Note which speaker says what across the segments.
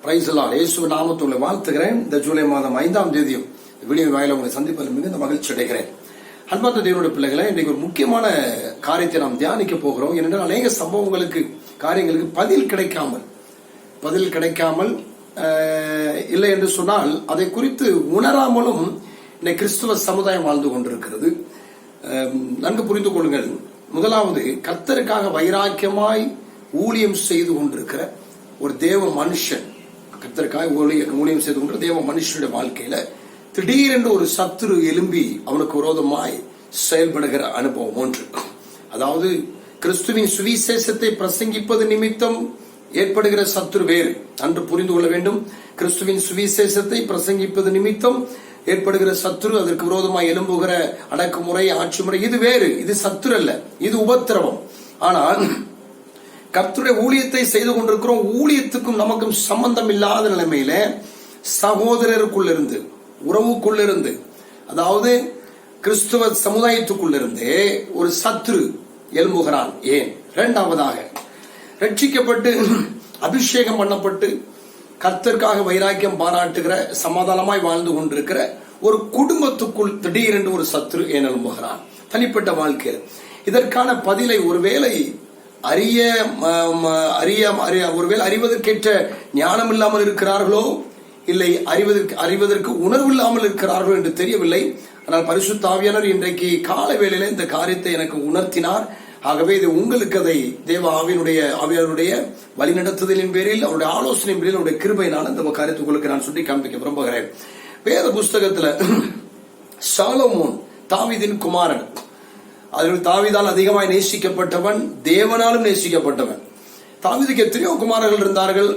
Speaker 1: Praise the Lord. இயேசுவின் நாமத்தில் வாழ்த்துகிறேன். இந்த ஜூலை மாதம் 5ஆம் தேதியும் வீடியோ வாயில உங்களை சந்திப்பதில் மிகுந்த மகிழ்ச்சி அடைகிறேன். அன்பார்ந்த தேவனுடைய பிள்ளைகளை, இன்றைக்கு ஒரு முக்கியமான காரியத்தை நாம் தியானிக்க போகிறோம். ஏனென்றால் அநேக சம்பவங்களுக்கு காரியங்களுக்கு பதில் கிடைக்காமல் இல்லை என்று சொன்னால் அதை குறித்து உணராமலும் இந்த கிறிஸ்துவ சமுதாயம் வாழ்ந்து கொண்டிருக்கிறது. நன்கு புரிந்து கொள்ளுங்கள். முதலாவது, கர்த்தருக்காக வைராக்கியமாய் ஊழியம் செய்து கொண்டிருக்கிற ஒரு தேவ மனுஷன், கர்த்தருக்காக ஊழியம் செய்து கொண்டிருக்கிற தேவ மனுஷனுடைய வாழ்க்கையில திடீரென்று ஒரு சத்துரு எழும்பி அவனுக்கு விரோதமாய் செயல்படுகிற அனுபவம் ஒன்று. அதாவது கிறிஸ்துவின் சுவிசேஷத்தை பிரசங்கிப்பது நிமித்தம் ஏற்படுகிற சத்துரு வேறு. அன்று புரிந்து கொள்ள வேண்டும். கிறிஸ்துவின் சுவிசேஷத்தை பிரசங்கிப்பது நிமித்தம் ஏற்படுகிற சத்துரு, அதற்கு விரோதமாய் எழும்புகிற அடக்குமுறை, ஆட்சி முறை, இது வேறு. இது சத்துரு அல்ல, இது உபத்திரவம். ஆனால் கர்த்தருடைய ஊழியத்தை செய்து கொண்டிருக்கிறோம். ஊழியத்துக்கும் நமக்கும் சம்பந்தம் இல்லாத நிலைமையில சகோதரருக்குள்ளிருந்து, உறவுக்குள்ளிருந்து, அதாவது கிறிஸ்துவ சமுதாயத்துக்குள்ளிருந்து ஒரு சத்துரு எழும்புகிறான். ஏன்? இரண்டாவதாக, ரட்சிக்கப்பட்டு அபிஷேகம் பண்ணப்பட்டு கர்த்தருக்காக வைராக்கியம் பாராட்டுகிற சமாதானமாய் வாழ்ந்து கொண்டிருக்கிற ஒரு குடும்பத்துக்குள் திடீரென்று ஒரு சத்துரு ஏன் எழும்புகிறான் தனிப்பட்ட வாழ்க்கையில். இதற்கான பதிலை ஒருவேளை ஒருவேளை அறிவதற்கேற்ற ஞானம் இல்லாமல் இருக்கிறார்களோ, இல்லை அறிவதற்கு உணர்வு இல்லாமல் இருக்கிறார்களோ என்று தெரியவில்லை. ஆனால் பரிசுத்த ஆவியானவர் இன்றைக்கு கால வேளையில இந்த காரியத்தை எனக்கு உணர்த்தினார். ஆகவே இது உங்களுக்கு அதை தேவ ஆவியானுடைய வழிநடத்துதலின் பேரில், அவருடைய ஆலோசனையின் பேரில், அவருடைய கிருபையினால் இந்த காரியத்தை உங்களுக்கு நான் சுட்டி காண்பிக்க விரும்புகிறேன். வேத புஸ்தகத்துல சாலமோன் தாவீதின் குமாரன், அதில் தாவீதால் அதிகமாய் நேசிக்கப்பட்டவன், தேவனாலும் நேசிக்கப்பட்டவன். தாவீதுக்கு எத்தனையோ குமாரர்கள் இருந்தார்கள்,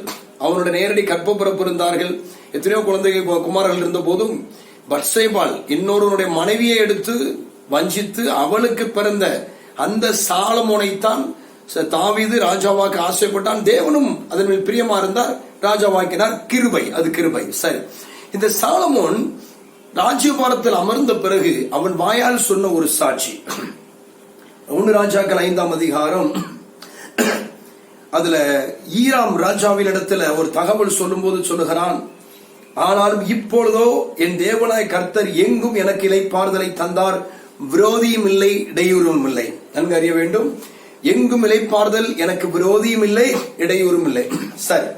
Speaker 1: அவனுடைய நேரடி கற்பப்பிறப்பு இருந்தார்கள், எத்தனையோ குழந்தைகள் குமாரர்கள் இருந்த போதும் பத்சேபாள் இன்னொருவனுடைய மனைவியை எடுத்து வஞ்சித்து அவளுக்கு பிறந்த அந்த சாலமோனைத்தான் தாவீது ராஜாவாக்க ஆசைப்பட்டான். தேவனும் அதன் மேல் பிரியமா இருந்தார், ராஜாவாக்கினார். கிருபை, அது கிருபை. சரி, இந்த சாலமோன் ராஜ்யபாரத்தில் அமர்ந்த பிறகு அவன் வாயால் சொன்ன ஒரு சாட்சி 1 ராஜாக்கள் 5ஆம் அதிகாரம், அதுல ஈராம் ராஜாவின் இடத்துல ஒரு தகவல் சொல்லும் போது சொல்லுகிறான், ஆனாலும் இப்பொழுதோ என் தேவனாய் கர்த்தர் எங்கும் எனக்கு இளைப்பாறுதலை தந்தார், விரோதியும் இல்லை, இடையூறும் இல்லை. நன்கு அறிய வேண்டும், எங்கும் இளைப்பாறுதல், எனக்கு விரோதியும் இல்லை, இடையூறும் இல்லை. சரி,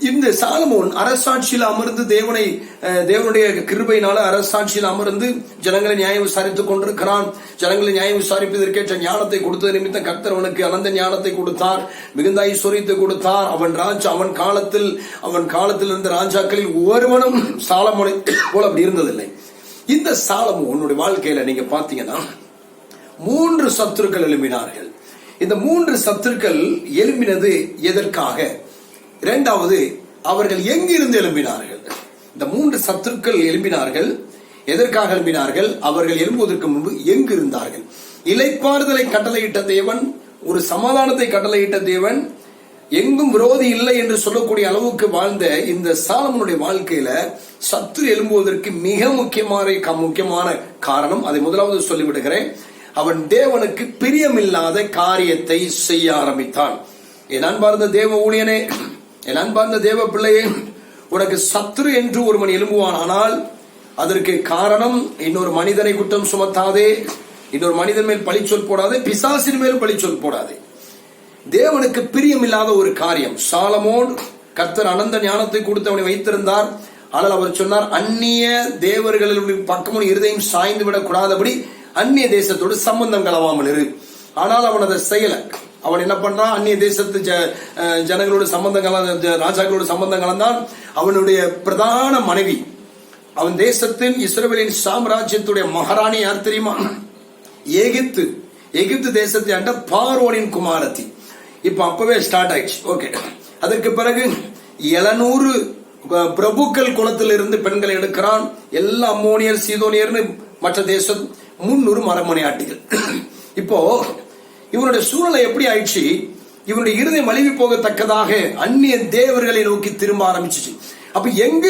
Speaker 1: இந்த சாலமோன் அரசாட்சியில் அமர்ந்து தேவனுடைய கிருபையினால அரசாட்சியில் அமர்ந்து ஜனங்களை நியாயம் விசாரித்துக் கொண்டிருக்கிறான். ஜனங்களை நியாயம் விசாரிப்பதற்கேற்ற ஞானத்தை கொடுத்தது நிமித்தம் கர்த்தர் அவனுக்கு அனந்த ஞானத்தை கொடுத்தார், மிகுந்த ஐஸ்வரியத்தை கொடுத்தார். அவன் காலத்தில் இருந்த ராஜாக்களில் ஒருவனும் சாலமோனை போல அப்படி இருந்ததில்லை. இந்த சாலமோனுடைய வாழ்க்கையில நீங்க பாத்தீங்கன்னா 3 சத்துருக்கள் எழும்பினார்கள். இந்த 3 சத்துருக்கள் எழும்பினது எதற்காக? இரண்டாவது, அவர்கள் எங்கிருந்து எழும்பினார்கள்? இந்த 3 சத்துருக்கள் எழும்பினார்கள், எதற்காக எழும்பினார்கள்? அவர்கள் எழும்புவதற்கு முன்பு எங்கு இருந்தார்கள்? இளைப்பாறுதலை கட்டளையிட்ட தேவன், ஒரு சமாதானத்தை கட்டளையிட்ட தேவன், எங்கும் விரோதி இல்லை என்று சொல்லக்கூடிய அளவுக்கு வாழ்ந்த இந்த சாலமோனுடைய வாழ்க்கையில சத்துரு எழும்புவதற்கு மிக முக்கியமான காரணம், அதை முதலாவது சொல்லிவிடுகிறேன். அவன் தேவனுக்கு பிரியமில்லாத காரியத்தை செய்ய ஆரம்பித்தான். என் அன்பார்ந்த தேவ ஊழியனே, என் அன்பார்ந்த தேவ பிள்ளையே, உனக்கு சத்துரு என்று ஒருவன் எழும்புவான், ஆனால் அதற்கு காரணம் இன்னொரு மனிதனை குற்றம் சுமத்தாதே, இன்னொரு மனிதன் மேல் பழிச்சொல் போடாதே, பிசாசின் மேல் பழிச்சொல் போடாதே. தேவனுக்கு பிரியமில்லாத ஒரு காரியம். சாலமோன் கர்த்தர் அனந்த ஞானத்தை கொடுத்து அவனை வைத்திருந்தார். ஆனால் அவர் சொன்னார், அந்நிய தேவர்களுடைய பக்கமும் இருதயம் சாய்ந்து விடக் கூடாதபடி அந்நிய தேசத்தோடு சம்பந்தம் கலவாமல் இரு. ஆனால் அவன் அதை செய்யல. அவன் என்ன பண்றான்? அந்நிய தேசத்து ஜனங்களோட சம்பந்தம் ராஜாக்களோட சம்பந்தம் கலந்தான். அவனுடைய பிரதான மனைவி, அவன் தேசத்தின் இஸ்ரவேலின் சாம்ராஜ்யத்துடைய மகாராணி யார் தெரியுமா? எகிப்து தேசத்தை ஆண்ட பார்வோனின் குமாரத்தி. இப்ப அப்பவே ஸ்டார்ட் ஆயிடுச்சு. ஓகே, அதற்கு பிறகு 700 பிரபுக்கள் குலத்தில் இருந்து பெண்களை எடுக்கிறான். எல்லா அம்மோனியர், சீதோனியர்னு மற்ற தேசம் 300 மரமனையாட்டிகள். இப்போ இவனுடைய சூழ்நிலை எப்படி ஆயிடுச்சு? இவனுடைய இருதயம் மலிவி போகத்தக்கதாக அந்நிய தேவர்களை நோக்கி திரும்ப ஆரம்பிச்சிச்சு. அப்ப எங்கு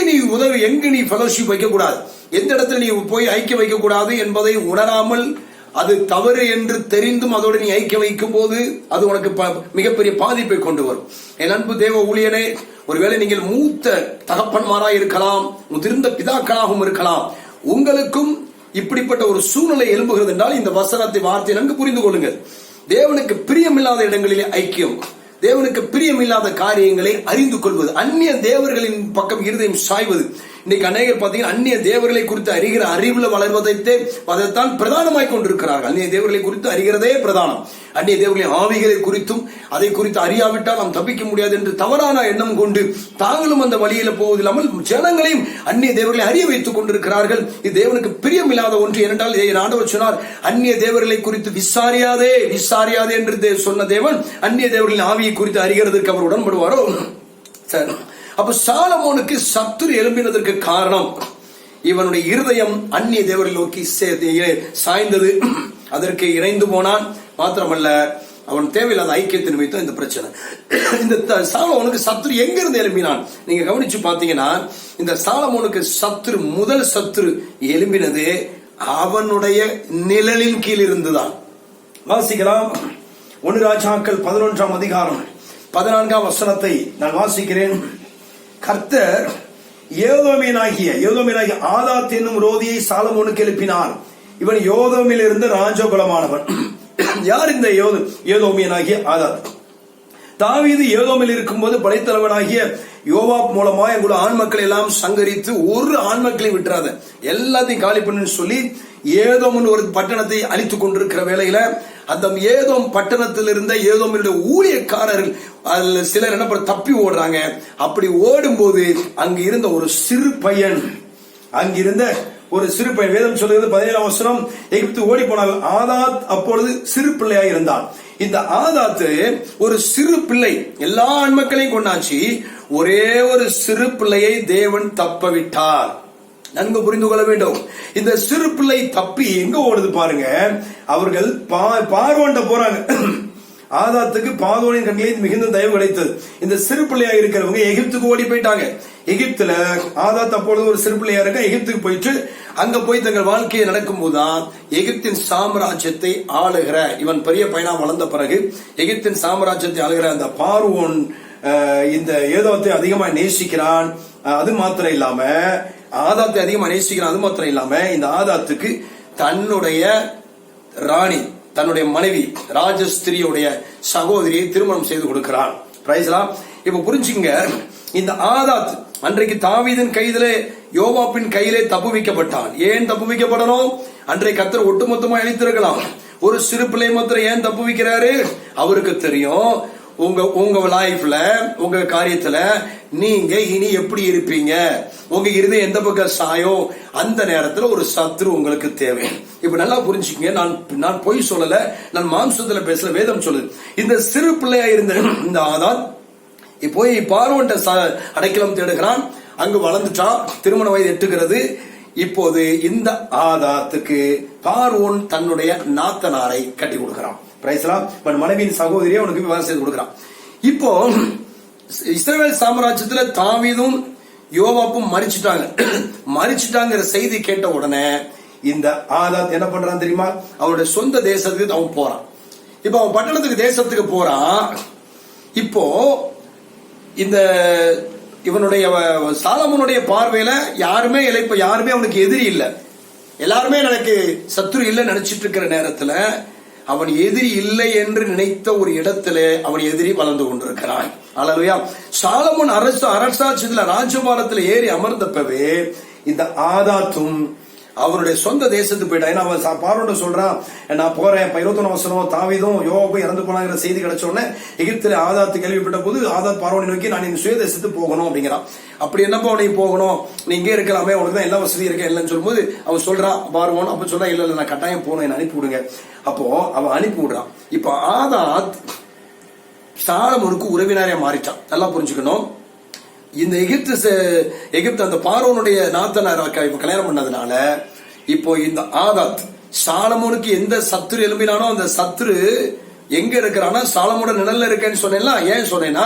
Speaker 1: நீ ஃபெலோஷிப் வைக்க கூடாது, எந்த இடத்துல நீ போய் ஐக்கியம் வைக்க கூடாது என்பதை உணராமல் அது தவறு என்று தெரிந்தும் அதோடு நீ ஐக்கியம் வைக்கும் போது அது உனக்கு மிகப்பெரிய பாதிப்பை கொண்டு வரும். என் அன்பு தேவ ஊழியனே, ஒருவேளை நீங்கள் மூத்த தகப்பன்மாராய் இருக்கலாம், முதிர்ந்த பிதாக்களாகவும் இருக்கலாம். உங்களுக்கும் இப்படிப்பட்ட ஒரு சூழ்நிலை எழும்புகிறது என்றால் இந்த வசனத்தை வார்த்தை நன்கு புரிந்து கொள்ளுங்கள். தேவனுக்கு பிரியமில்லாத இடங்களிலே ஐக்கியம், தேவனுக்கு பிரியமில்லாத காரியங்களை அறிந்து கொள்வது, அந்நிய தேவர்களின் பக்கம் இருதயம் சாய்வது. இன்னைக்கு அநேகர் பாத்தீங்கன்னா அந்நிய தேவர்களை குறித்து அறிகிற அறிவுல அதைத்தான் பிரதானமாய் கொண்டிருக்கிறார்கள். அந்நிய தேவர்களை குறித்து அறிகிறதே பிரதானம். அந்நிய தேவர்களின் ஆவிகளை குறித்தும் அதை குறித்து அறியாவிட்டால் நாம் தப்பிக்க முடியாது என்று தவறான எண்ணம் கொண்டு தாங்களும் அந்த வழியில போவதில்லாமல் ஜனங்களையும் அந்நிய தேவர்களை அறிய வைத்துக் கொண்டிருக்கிறார்கள். இது தேவனுக்கு பிரியமில்லாத ஒன்று. ஏனென்றால் ஆண்டவர் சொன்னார், அந்நிய தேவர்களை குறித்து விசாரியாதே என்று சொன்ன தேவன் அந்நிய தேவர்களின் ஆவியை குறித்து அறிகிறதற்கு அவர் உடன்படுவாரோ? சரி, அப்ப சாலமோனுக்கு சத்துரு எழும்பினதற்கு காரணம் இவனுடைய இருதயம் அந்நிய தேவரை நோக்கி சாய்ந்தது. அதற்கு இணைந்து போனான். மாத்திரமல்ல, அவன் தேவையில்லாத ஐக்கியத்தை நிமித்தம் இந்த பிரச்சனை. இந்த சாலமோனுக்கு சத்துரு எங்க இருந்து எழும்பினான்? நீங்க கவனிச்சு பாத்தீங்கன்னா, இந்த சாலமோனுக்கு சத்துரு, முதல் சத்துரு எழும்பினது அவனுடைய நிழலின் கீழ் இருந்துதான். வாசிக்கலாம். 1 ராஜாக்கள் 11ஆம் அதிகாரம் 14ஆம் வசனத்தை நான் வாசிக்கிறேன். கர்த்தர் ஏதோமியனாகிய ஆதாத் என்னும் ரோதியை சாலமோனுக்கு எழுப்பினார். இவன் யோதோமில் இருந்து ராஜகுலமானவன். யார் இந்த ஏதோமியனாகிய ஆதாத்? தாவீது ஏதோமில் இருக்கும்போது படைத்தலைவனாகிய யோவாப் மூலமா எங்களோட ஆண் மக்களை எல்லாம் சங்கரித்து ஒரு ஆண் மக்களை விட்டுறாத, எல்லாத்தையும் காலி பண்ணு சொல்லி ஏதோம்னு ஒரு பட்டணத்தை அழித்துக் கொண்டிருக்கிற வேளையில அந்த ஏதோம் பட்டணத்தில் இருந்த ஏதோமினுடைய ஊழியக்காரர்கள் அதுல சிலர் என்ன தப்பி ஓடுறாங்க. அப்படி ஓடும் போது அங்க இருந்த ஒரு சிறு பையன், வேதம் சொல்லுகிறது 17ஆம் வசனம், எகிப்து ஓடி போனாங்க. ஆதாத் அப்பொழுது சிறு பிள்ளையாக இருந்தான். இந்த ஆதாத்து ஒரு சிறு பிள்ளை, எல்லா ஆண்மக்களையும் கொண்டாச்சு, ஒரே ஒரு சிறு பிள்ளையை தேவன் தப்ப விட்டார். நன்கு புரிந்து கொள்ள வேண்டும். இந்த சிறு பிள்ளை தப்பி எங்க ஓடுது பாருங்க. அவர்கள் பார்வோன்ட போறாங்க. ஆதாத்துக்கு பார்வோனின் கண்களில் மிகுந்த தயவு கிடைத்தது. இந்த சிறு பிள்ளையா இருக்கிறவங்க எகிப்துக்கு ஓடி போயிட்டாங்க. எகிப்துல ஆதாத் அப்பொழுது ஒரு சிறு பிள்ளையா இருக்க எகிப்துக்கு போயிட்டு அங்க போய் தங்கள் வாழ்க்கையை நடக்கும் போதுதான் எகிப்தின் சாம்ராஜ்யத்தை ஆளுகிற இவன் பெரிய பையனா வளர்ந்த பிறகு எகிப்தின் சாம்ராஜ்யத்தை ஆளுகிற அந்த பார்வோன் இந்த ஏதோத்தை அதிகமா நேசிக்கிறான். அது மாத்திரம் இல்லாம ஆதாத்தை அதிகமா நேசிக்கிறான். அது மாத்திரம் இல்லாம இந்த ஆதாத்துக்கு தன்னுடைய ராணி, தன்னுடைய மனைவி, ராஜஸ்திரியுடைய சகோதரியை திருமணம் செய்து கொடுக்கிறான். இப்ப புரிஞ்சுங்க, இந்த ஆதாத் அன்றைக்கு தாவீதின் கையிலே யோவாப்பின் கையிலே தப்பு வைக்கப்பட்டான். ஏன் தப்பு வைக்கப்படணும்? அன்றைக்கு கர்த்தர் ஒட்டுமொத்தமா அழித்திருக்கலாம். ஒரு சிறு பிள்ளை மாத்திரம் ஏன் தப்பு வைக்கிறாரு? அவருக்கு தெரியும் உங்க லைஃப்ல, உங்க காரியத்துல நீங்க இனி எப்படி இருப்பீங்க, உங்க இருதயம் எந்த பக்கம் சாயோ, அந்த நேரத்துல ஒரு சத்ரு உங்களுக்கு தேவை. இப்ப நல்லா புரிஞ்சுக்கங்க, நான் பொய் சொல்லல, நான் மாம்சத்துல பேசல, வேதம் சொல்லுது. இந்த சிறு பிள்ளையா இருந்த இந்த ஆதாத் போய் பார்வோன்ட்ட அடைக்கலம் தேடுகிறான். அங்கு வளர்ந்துட்டான், திருமண வயது எட்டுகிறது. இப்போது இந்த ஆதாத்துக்கு பார்வோன் தன்னுடைய நாத்தனாரை கட்டி கொடுக்கிறான். மனைவியின் சகோதரியை உனக்கு விவாதம் செய்து கொடுக்கிறான். இப்போ இஸ்ரவேல் சாம்ராஜ்யத்துல தாவீதும் யோவாப்பும் மரிச்சிட்டாங்கிற செய்தி கேட்ட உடனே இந்த ஆதாத் என்ன பண்றான் தெரியுமா? அவனுடைய சொந்த தேசத்துக்கு அவன் போறான். இப்ப அவன் பட்டணத்துக்கு தேசத்துக்கு போறான். இப்போ இந்த இவனுடைய சாலமோனுடைய பார்வையில யாருமே அவனுக்கு எதிரி இல்லை, எல்லாருமே எனக்கு சத்துரு இல்லை நினைச்சிட்டு இருக்கிற நேரத்துல அவன் எதிரி இல்லை என்று நினைத்த ஒரு இடத்துல அவன் எதிரி வளர்ந்து கொண்டிருக்கிறான். அல்லேலூயா. சாலமோன் அரசாட்சியில ராஜபாரத்தில் ஏறி அமர்ந்தப்பவே இந்த ஆதாத்தும் அவருடைய சொந்த தேசத்துக்கு போயிட்டான். ஏன்னா அவன் பார்வோட சொல்றான், நான் போறேன். 21 வசனம், தாவீதும் யோவாபும் இறந்து போனாங்கிற செய்தி கிடைச்ச உடனே எகிப்துல ஆதாத்து கேள்விப்பட்ட போது ஆதாத் பார்வோனை நோக்கி நான் என் சுய தேசத்துக்கு போகணும் அப்படிங்கிறான். அப்படி என்னப்பா உனக்கு போகணும், நீ இங்கே இருக்கலாமே, உனக்கு தான் எல்லா வசதியும் இருக்க இல்லைன்னு சொல்லும்போது அவன் சொல்றான் பார்வோன். அப்ப சொல்றான், இல்ல நான் கட்டாயம் போகணும், என்ன அனுப்பி விடுங்க. அப்போ அவன் அனுப்பி விடுறான். இப்ப ஆதாத் சாலமோனுக்கு உறவினரே மாறிட்டான். நல்லா புரிஞ்சுக்கணும். இந்த எகிப்து அந்த பார்வோனுடைய நாத்தனார் கல்யாணம் பண்ணதுனால இப்போ இந்த ஆதாத் சாலமோனுக்கு எந்த சத்துரு எழுப்பினானோ அந்த சத்துரு எங்க இருக்கிறானா சாலமோட நிழல்ல இருக்கேன்னு சொன்னேன்ல. ஏன் சொன்னேன்னா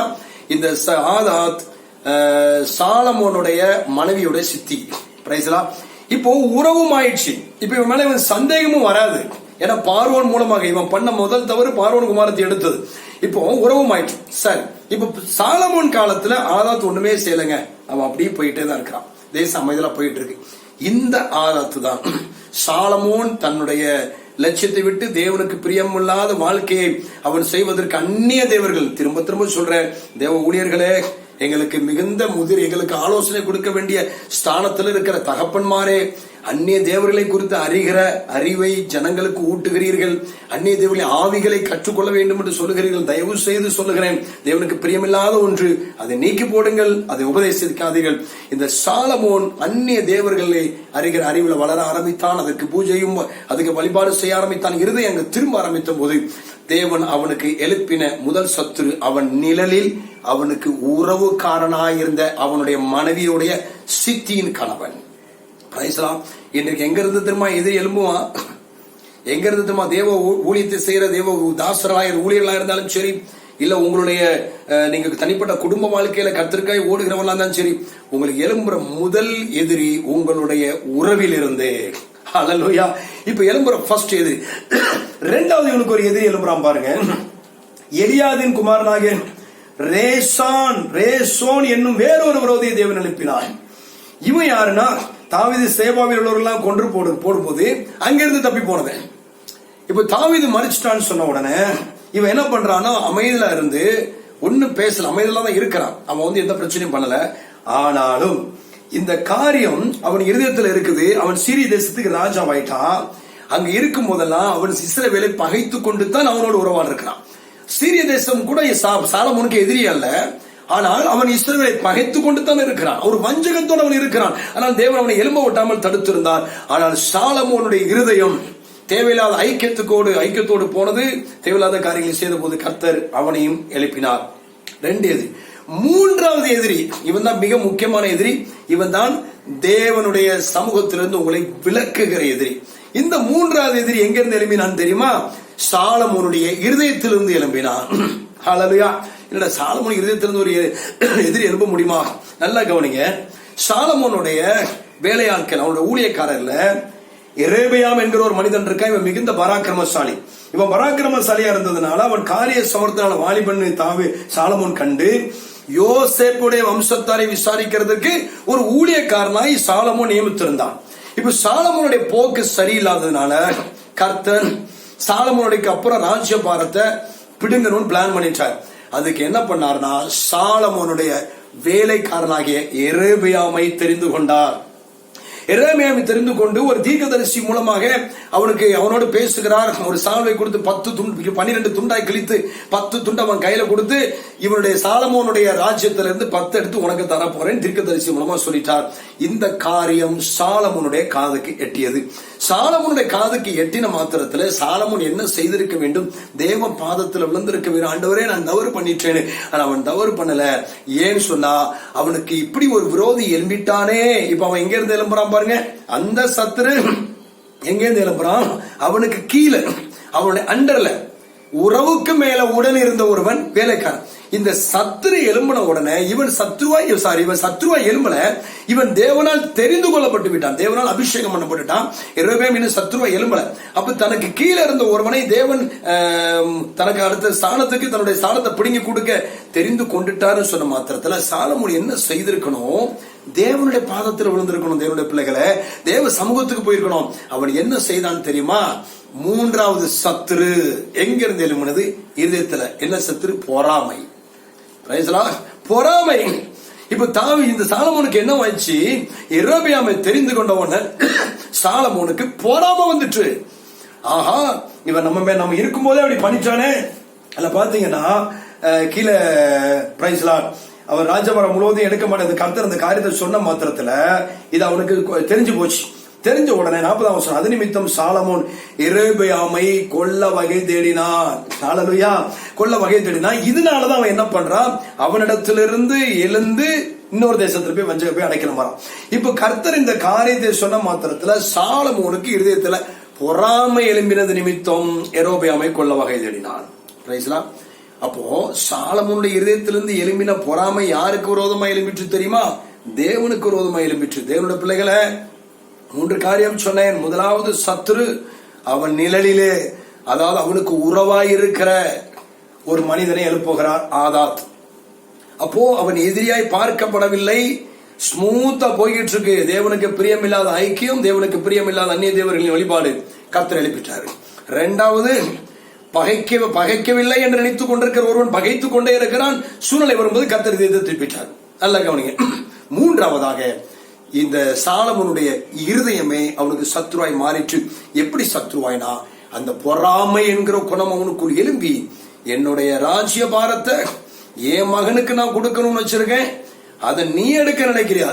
Speaker 1: இந்த ஆதாத் சாலமோனுடைய மனைவியுடைய சித்தி. இப்போ உறவும் ஆயிடுச்சு. இப்ப இவன் மேல சந்தேகமும் வராது. ஏன்னா பார்வோன் மூலமாக இவன் பண்ண முதல் தவறு பார்வோன் குமாரத்தை எடுத்தது. இப்போ உறவுமாயிற்று. சரி, இப்ப சாலமோன் காலத்துல ஆதாத் ஒண்ணுமே செய்யலைங்க, அவன் அப்படியே போயிட்டே தான் இருக்கிறான், தேசம் அமைதியா போயிட்டு இருக்கு. இந்த ஆதாத்து தான் சாலமோன் தன்னுடைய லட்சியத்தை விட்டு தேவனுக்கு பிரியமில்லாத வாழ்க்கையை அவன் செய்வதற்கு அந்நிய தேவர்கள், திரும்ப திரும்ப சொல்ற தேவ ஊழியர்களே, எங்களுக்கு மிகுந்த எங்களுக்கு ஆலோசனை கொடுக்க வேண்டிய ஸ்தானத்தில் இருக்கிற தகப்பன்மாரே, அந்நிய தேவர்களை குறித்து அறிகிற அறிவை ஜனங்களுக்கு ஊட்டுகிறீர்கள், அந்நிய தேவர்களின் ஆவிகளை கற்றுக்கொள்ள வேண்டும் என்று சொல்லுகிறீர்கள். தயவு செய்து சொல்லுகிறேன், தேவனுக்கு பிரியமில்லாத ஒன்று, அதை நீக்கி போடுங்கள், அதை உபதேசிக்காதீர்கள். இந்த சாலமோன் அந்நிய தேவர்களை அறிகிற அறிவில் வளர ஆரம்பித்தான், அதற்கு பூஜையும் அதுக்கு வழிபாடு செய்ய ஆரம்பித்தான். இருதயம் அங்கு திரும்ப ஆரம்பித்த போது தேவன் அவனுக்கு எழுப்பின முதல் சத்துரு அவன் நிழலில் அவனுக்கு உறவுக்காரனாயிருந்த அவனுடைய மனைவியுடைய சித்தியின் கணவன். இன்றைக்கு எங்க இருந்து திரும்ப எதிரி எழும்புவான்? எங்க இருந்து திரும்ப தேவ ஊழியத்தை செய்யற தேவ தாசர்களாக ஊழியர்களா இருந்தாலும் சரி, இல்ல உங்களுடைய நீங்க தனிப்பட்ட குடும்ப வாழ்க்கையில கர்த்தருக்காய் ஓடுகிறவங்களா இருந்தாலும் சரி, உங்களுக்கு எழும்புற முதல் எதிரி உங்களுடைய உறவில் இருந்து. ஹல்லேலூயா. இப்ப எழும்புற ஃபர்ஸ்ட் எதிரி. இரண்டாவது இவனுக்கு ஒரு எதிரி எழும்புறான் பாருங்க. எலியாதின் குமாரனாகிய ரேசோன் என்னும் வேறொரு விரோதியை தேவன் எழுப்பினார். இவன் யாருன்னா, தாவீது சேபாவில் உள்ளவர்கள் கொன்று போடும்போது அங்கிருந்து தப்பி போனவன். இப்ப தாவீது மறிச்சிட்டான்னு சொன்ன உடனே இவன் என்ன பண்றான்னா, அமைதியில இருந்து ஒன்னும் பேசல, அமைதியில தான் இருக்கிறான். அவன் எந்த பிரச்சனையும் பண்ணல. ஆனாலும் இந்த காரியம் அவன் இருதயத்தில் இருக்குது. அவன் சீரிய தேசத்துக்கு ராஜாவாயிட்டான். அங்க இருக்கும் போதெல்லாம் அவன் இஸ்ரவேலை பகைத்து கொண்டு தான் அவனோட உறவாட இருக்கிறான். சீரிய தேசம் கூட சாலமோனுக்கு எதிரி அல்ல, ஆனால் அவன் இஸ்ரவேலை பகைத்து கொண்டு தான் இருக்கிறான். ஒரு வஞ்சகத்தோடு அவன் இருக்கிறான். ஆனால் தேவன் அவனை எழும்ப விட்டாமல் தடுத்திருந்தார். ஆனால் சாலமோனுடைய இருதயம் தேவையில்லாத ஐக்கியத்தோடு போனது. தேவையில்லாத காரியங்களை செய்த போது கர்த்தர் அவனையும் எழுப்பினார். ரெண்டு எதிரி. மூன்றாவது எதிரி, இவன் தான் மிக முக்கியமான எதிரி. இவன் தான் தேவனுடைய சமூகத்திலிருந்து உங்களை விலக்குகிற எதிரி. இந்த மூன்றாவது எதிரி எங்கிருந்து எழுப்பினான் தெரியுமா? சாலமோனுடைய இருதயத்திலிருந்து எழும்பினான். ஹல்லேலூயா. இல்ல, சாலமோன் இருதயத்திலிருந்து ஒரு எதிரி எழுப்ப முடியுமா? நல்லா கவனிங்க. சாலமோனுடைய வேலையாட்கள், அவனுடைய ஊழியக்காரர்ல எரேபியாம் என்கிற ஒரு மனிதன் இருக்கா. இவன் மிகுந்த பராக்கிரமசாலி. இவன் பராக்கிரமசாலியா இருந்ததுனால அவன் காரிய சமர்த்தனால வாலிபன் சாலமோன் கண்டு யோசேப்புடைய வம்சத்தாரை விசாரிக்கிறதுக்கு ஒரு ஊழியக்காரனாய் சாலமோன் நியமித்திருந்தான். இப்ப சாலமோனுடைய போக்கு சரியில்லாததுனால கர்த்தர் சாலமோனுடைய அப்புறம் ராஜ்யபாரத்தை பிடுங்கணும்னு பிளான் பண்ணிட்டார். அதுக்கு என்ன பண்ணார்னா, சாலமோனுடைய வேலைக்காரனாகிய எரேபியாமை தெரிந்து கொண்டார். எரேமியாவை தெரிந்து கொண்டு ஒரு தீர்க்கதரிசி மூலமாக அவனோடு பேசுகிறார். ஒரு சால்வை கொடுத்து 12 துண்டாய் கிழித்து 10 துண்டு அவன் கையில கொடுத்து, இவனுடைய சாலமோனுடைய ராஜ்யத்திலிருந்து 10 எடுத்து உனக்கு தர போறேன் தீர்க்கதரிசி மூலமா சொல்லிட்டார். இந்த காரியம் சாலமோனுடைய காதுக்கு எட்டியது. சாலமோனுடைய காதுக்கு எட்டின மாத்திரத்துல சாலமோன் என்ன செய்திருக்க வேண்டும்? தேவ பாதத்தில் விழுந்திருக்க வேண்டும். ஆண்டவரே, நான் தவறு பண்ணிட்டேன். ஆனா அவன் தவறு பண்ணல. ஏன்னு சொன்னா, அவனுக்கு இப்படி ஒரு விரோதி எழும்பிட்டானே. இப்ப அவன் எங்க இருந்து எழும்புறான் பாருங்க. அந்த சத்துரு எங்க இருந்து எழும்புறான்? அவனுக்கு கீழே, அவனுடைய அண்டர்ல, உறவுக்கு மேல உடன் இருந்த ஒருவன் வேலைக்காரன். இந்த சத்துரு எழும்பின உடனே இவன் சத்ருவா எழும்பல, இவன் தேவனால் தெரிந்து கொள்ளப்பட்டு விட்டான், தேவனால் அபிஷேகம் பண்ணப்பட்டுட்டான். இன்னும் சத்ருவா எழும்பல. அப்ப தனக்கு கீழே இருந்த ஒருவனை தேவன் தனக்கு அடுத்த ஸ்தானத்துக்கு தன்னுடைய ஸ்தானத்தை பிடுங்கி கொடுக்க தெரிந்து கொண்டுட்டாருன்னு சொன்ன மாத்திரத்துல சாலமோன் என்ன செய்திருக்கணும்? தேவனுடைய பாதத்தில் விழுந்திருக்கணும். தேவனுடைய பிள்ளைகளை தேவ சமூகத்துக்கு போயிருக்கணும். அவன் என்ன செய்தான் தெரியுமா? மூன்றாவது சத்துரு எங்கிருந்து எழும்பினது? இதயத்துல. என்ன சத்துரு? பொறாமை. பொறாமை. இப்ப இந்த சாலமோனுக்கு என்ன ஆயிடுச்சு? எரேமியாவை தெரிந்து கொண்டவன சாலமோனுக்கு பொறாமை வந்துட்டு, ஆஹா, இவன் நம்ம இருக்கும் போதே அப்படி பண்ணிட்டானே. அதுல பாத்தீங்கன்னா கீழே அவர் ராஜபாரம் முழுவதும் எடுக்க மாட்டேன். கர்த்தர் அந்த காரியத்தை சொன்ன மாத்திரத்துல இது அவனுக்கு தெரிஞ்சு போச்சு. தெரிஞ்ச உடனே 40ஆம் வசனம், அது நிமித்தம் சாலமோன் எரேமியாவை கொல்ல வகை தேடினான். ஹல்லேலூயா. கொல்ல வகை தேடினான். இதனாலதான் அவன் என்ன பண்றான்? அவனிடத்திலிருந்து எழுந்து இன்னொரு தேசத்துல போய் வஞ்சக போய் அடைக்கிற மாதிரி. இப்ப கர்த்தர் இந்த காரியத்தை சொன்ன மாத்திரத்துல சாலமோனுக்கு இருதயத்துல பொறாமை எழும்பினது நிமித்தம் எரேமியாவை கொல்ல வகை தேடினான். அப்போ சாலமோனுடைய இருதயத்திலிருந்து எழும்பின பொறாமை யாருக்கு விரோதமா எழும்பிட்டு தெரியுமா? தேவனுக்கு விரோதமா எழும்பிட்டு. தேவனுடைய பிள்ளைகளை 3 காரியம் சொன்னேன். முதலாவது சத்துரு, அவன் நிழலிலே, அதாவது அவனுக்கு உறவாயிருக்கிற ஒரு மனிதனை எழுப்புகிறார் ஆதாத். அப்போ அவன் எதிரியாய் பார்க்கப்படவில்லை, ஸ்மூத்தா போய்கிட்டு இருக்கு. தேவனுக்கு பிரியமில்லாத ஐக்கியம், தேவனுக்கு பிரியமில்லாத அந்நிய தேவர்களின் வழிபாடு கர்த்தர் எழுப்பிட்டாரு. இரண்டாவது, பகைக்கவில்லை என்று நினைத்துக் கொண்டிருக்கிற ஒருவன் பகைத்துக் கொண்டே இருக்கிறான். சூழ்நிலை வரும்போது கர்த்தர் இதை திருப்பிட்டார். நல்ல கவனிங்க. மூன்றாவதாக, இந்த சாலமோனுடைய இருதயமே அவனுக்கு சத்ருவாய் மாறிற்று. எப்படி சத்ருவாய்னா, அந்த பொறாமை என்கிற குணம் அவனுக்குள் எழும்பி, என்னுடைய ராஜ்ய பாரத்தை என் மகனுக்கு நான் கொடுக்கணும்னு வச்சிருக்கேன், அதை நீ எடுக்க நினைக்கிறியா,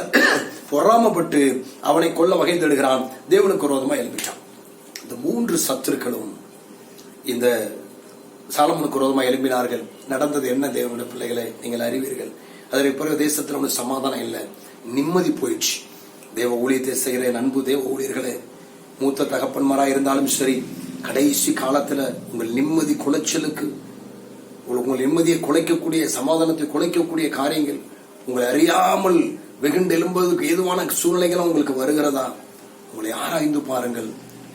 Speaker 1: பொறாமப்பட்டு அவனை கொல்ல வகை தேடுகிறான். தேவனுக்கு விரோதமா எழுப்பிட்டான். இந்த மூன்று சத்துருக்களும் இந்த சாலமோனுக்கு விரோதமாக எழுப்பினார்கள். நடந்தது என்ன தேவனுடைய பிள்ளைகளை நீங்கள் அறிவீர்கள். அதற்கு பிறகு தேசத்தில் ஒன்று சமாதானம் இல்லை, நிம்மதி போயிடுச்சு. தேவ ஊழியத்தை செய்கிற அன்பு தேவ ஊழியர்களே, மூத்த தகப்பன்மாராக இருந்தாலும் சரி, கடைசி காலத்துல உங்கள் நிம்மதி குலைச்சலுக்கு, உங்கள் நிம்மதியை குலைக்கக்கூடிய, சமாதானத்தை குலைக்கக்கூடிய காரியங்கள் உங்களை அறியாமல் வெகுண்டு எழும்புவதற்கு ஏதுவான சூழ்நிலைகள் உங்களுக்கு வருகிறதா? உங்களை ஆராய்ந்து பாருங்கள்.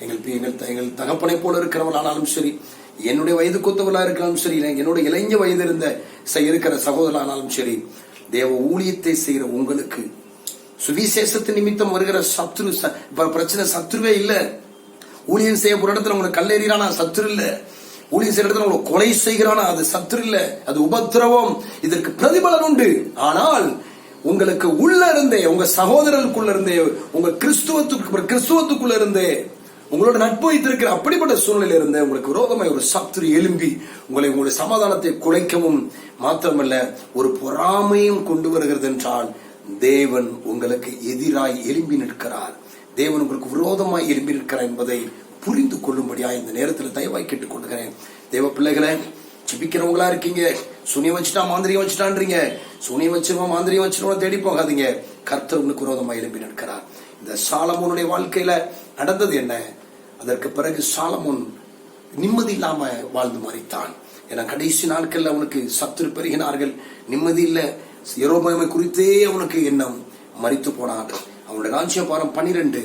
Speaker 1: எங்கள் தகப்பனை போல இருக்கிறவர்களானாலும் சரி, என்னுடைய வயது கொத்தவர்களா இருக்கலாம் சரி, என்னுடைய இளைஞ வயது இருக்கிற சகோதரனாலும் சரி, தேவ ஊழியத்தை செய்கிற உங்களுக்கு சுவிசேஷத்து நிமித்தம் வருகிற சத்ரு பிரச்சனை சத்ருவே இல்ல. ஊழியம் செய்ய ஒரு இடத்துல உங்களுக்கு கல்லெறிறானா சத்ரு இல்ல. ஊழியம் செய்யற இடத்துல உங்களுக்கு கொலை செய்கிறானா அது சத்ரு இல்ல, அது உபத்திரவம். இதற்கு பிரதிபலன் உண்டு. ஆனால் உங்களுக்கு உள்ள இருந்தே, உங்க சகோதரர்களுக்குள்ள இருந்தே, உங்க கிறிஸ்துவத்துக்குள்ள இருந்தே, உங்களோட நட்பு வைத்திருக்கிற அப்படிப்பட்ட சூழ்நிலையில இருந்த உங்களுக்கு விரோதமாய் ஒரு சத்துரு எழும்பி உங்களுடைய சமாதானத்தை குலைக்கவும் மாத்திரமல்ல ஒரு பொறாமையும் கொண்டு வருகிறது என்றால், தேவன் உங்களுக்கு எதிராய் எழும்பி நிற்கிறார், தேவன் உங்களுக்கு விரோதமாய் எழும்பி நிற்கிறார் என்பதை புரிந்து கொள்ளும்படியா இந்த நேரத்தில் தயவாய் கேட்டுக் கொள்கிறேன். தேவ பிள்ளைகளை, ஜெபிக்கிறவங்களா இருக்கீங்க, சுனியம் வச்சுட்டா மாந்திரியம் வச்சுட்டான்றீங்க, சுனியம் வச்சிருவோம் மாந்திரியம் வச்சிருவோம் தேடி போகாதீங்க. கர்த்தர் உங்களுக்கு விரோதமாய் எழும்பி நிற்கிறார். இந்த சாலமோனுடைய வாழ்க்கையில நடந்தது என்ன? அதற்கு பிறகு சாலமோன் நிம்மதி இல்லாம வாழ்ந்து மரித்தான். ஏன்னா கடைசி நாட்கள்ல அவனுக்கு சத்துரு பெருகினார்கள், நிம்மதி இல்ல. யெரொபெயாமை குறித்தே அவனுக்கு எண்ணம், மரித்து போனான். அவனுடைய ராஜ்யபாரம் 12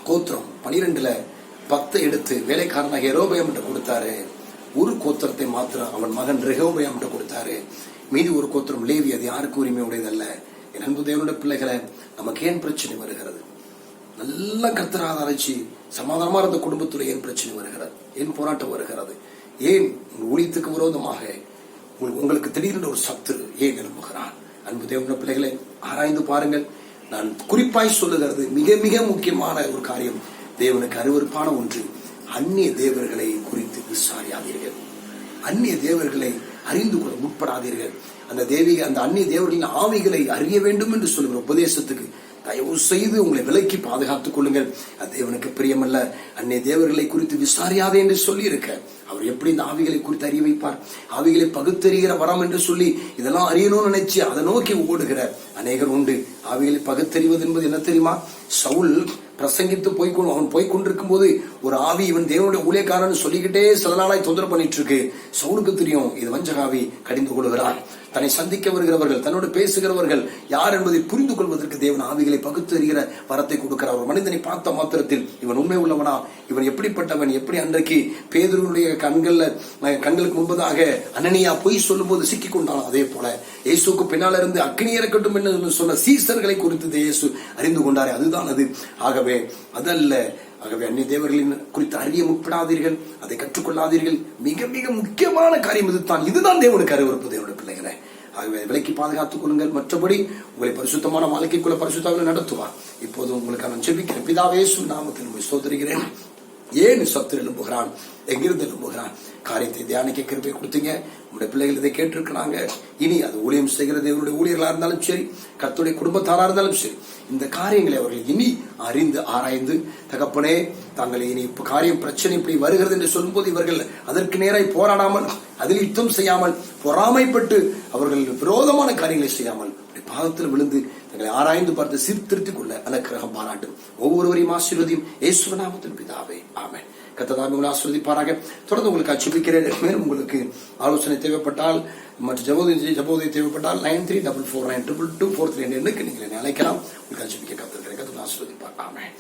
Speaker 1: கோத்திரம், 12ல 10 எடுத்து வேலைக்காரனாக யெரொபெயாம் கொடுத்தாரு. ஒரு கோத்திரத்தை மாத்திரம் அவன் மகன் ரெகொபெயாம் கொடுத்தாரு. மீதி ஒரு கோத்திரம் லேவி, அது யாருக்கு உரிமை உடையதல்ல. என் அன்பு தேவனுடைய பிள்ளைகளை, நமக்கு ஏன் பிரச்சனை வருகிறது? நல்ல கர்த்தரை ஆராய்ச்சி சமாதானமா இருந்த குடும்பத்துல ஏன் பிரச்சனை வருகிறது? ஏன் போராட்டம் வருகிறது? ஏன் ஊழியத்துக்கு விரோதமாக உங்களுக்கு திடீரென ஒரு சத்துரு ஏன் எழும்புகிறான்? அன்பு தேவனுடைய பிள்ளைகளை, ஆராய்ந்து பாருங்கள். நான் குறிப்பாய் சொல்லுகிறது மிக மிக முக்கியமான ஒரு காரியம், தேவனுக்கு அருவருப்பான ஒன்று, அந்நிய தேவர்களை குறித்து விசாரியாதீர்கள். அந்நிய தேவர்களை அறிந்து கொள்ள முற்படாதீர்கள். அந்த அந்நிய தேவர்களின் ஆவிகளை அறிய வேண்டும் என்று சொல்லுகிற உபதேசத்துக்கு தயவு செய்து உங்களை விலக்கி பாதுகாத்துக் கொள்ளுங்கள். அது தேவனுக்கு பிரியமல்ல. அந்நிய தேவர்களை குறித்து விசாரியாதே என்று சொல்லி இருக்க, அவர் எப்படி இந்த ஆவிகளை குறித்து அறிய வைப்பார்? ஆவிகளை பகுத்தறிகிற வரம் என்று சொல்லி இதெல்லாம் அறியணும்னு நினைச்சு அதை நோக்கி ஓடுகிற அநேகர் உண்டு. ஆவிகளை பகுத்தறிவது என்பது என்ன தெரியுமா? சவுல் பிரசங்கித்து அவன் போய்கொண்டிருக்கும் போது ஒரு ஆவி இவன் தேவனுடைய ஊழியக்காரன் சொல்லிக்கிட்டே சில நாளாய் தொந்தரவு பண்ணிட்டு இருக்கு. சவுலுக்கு தெரியும் இது வஞ்சகாவி, கடிந்து கொள்கிறான். தன்னை சந்திக்க வருகிறவர்கள், தன்னோடு பேசுகிறவர்கள் யார் என்பதை புரிந்து கொள்வதற்கு தேவன் ஆவிகளை பகுத்து அறிகிற வரத்தை கொடுக்கிறார். ஒரு மனிதனை பார்த்த மாத்திரத்தில் இவன் உண்மை உள்ளவனா, இவன் எப்படிப்பட்டவன், எப்படி அன்றைக்கு பேதுருடைய கண்களுக்கு முன்பதாக அனனியா பொய் சொல்லும் போது சிக்கி கொண்டான், அதே போல இயேசுக்கு பின்னால் இருந்து அக்னி இறக்கட்டும் என்று சொன்ன சீசர்களை குறித்து இயேசு அறிந்து கொண்டாரே, அதுதான் அது. ஆகவே அதல்ல. ஆகவே அந்நிய தேவர்களின் குறித்து அறிய முற்படாதீர்கள், அதை கற்றுக்கொள்ளாதீர்கள். மிக மிக முக்கியமான காரியம் இதுதான். இதுதான் தேவனுக்கு அருவருப்பு, தேவனுடைய பிள்ளைகளை. ஆகவே விலைக்கு பாதுகாத்துக் கொள்ளுங்கள். மற்றபடி உங்களை பரிசுத்தமான வாழ்க்கைக்குள்ள பரிசுத்தாவில நடத்துவார். இப்போது உங்களுக்கு நான் ஜெபிக்கிறேன். பிதாவே இயேசு நாமத்தில் உங்களை ஸ்தோத்திரிக்கிறேன். ஏன் சத்துரு எழும்புகிறான், எங்கிருந்து எழும்புகிறான்? காரியத்தை தியானிக்க கிருபை கொடுத்தீங்க. உங்களுடைய பிள்ளைகள் இதை கேட்டிருக்கிறாங்க. இனி அது ஊழியம் செய்கிற தேவனுடைய ஊழியர்களா இருந்தாலும் சரி, கர்த்தருடைய குடும்பத்தாரா இருந்தாலும் சரி, இந்த காரியங்களை அவர்கள் இனி அறிந்து ஆராய்ந்து, தகப்பனே தாங்கள் இனி காரியம் பிரச்சனை இப்படி வருகிறது என்று சொல்லும்போது இவர்கள் அதற்கு நேராய் போராடாமல், அதில் யுத்தம் செய்யாமல், பொறாமைப்பட்டு அவர்கள் விரோதமான காரியங்களை செய்யாமல் பாதத்தில் விழுந்து தங்களை ஆராய்ந்து பார்த்து சீர்திருத்திக் கொள்ள அனுக்கிரகம் பாராட்டும். ஒவ்வொருவரையும் ஆசீர்வதியும் இயேசு நாமத்தில் பிதாவே, ஆமென். கர்த்தர் உங்களை ஆசீர்வதிப்பாராக. தொடர்ந்து உங்களுக்கு ஜெபிக்கிறேன். மேலும் உங்களுக்கு ஆலோசனை தேவைப்பட்டால் மற்றும் ஜெபோதவி தேவைப்பட்டால் 9344922243 எண்ணுக்கு நீங்கள் அழைக்கலாம். உங்களுக்கு ஜெபிக்க கர்த்தர் ஆசீர்வதிப்பார். ஆமென்.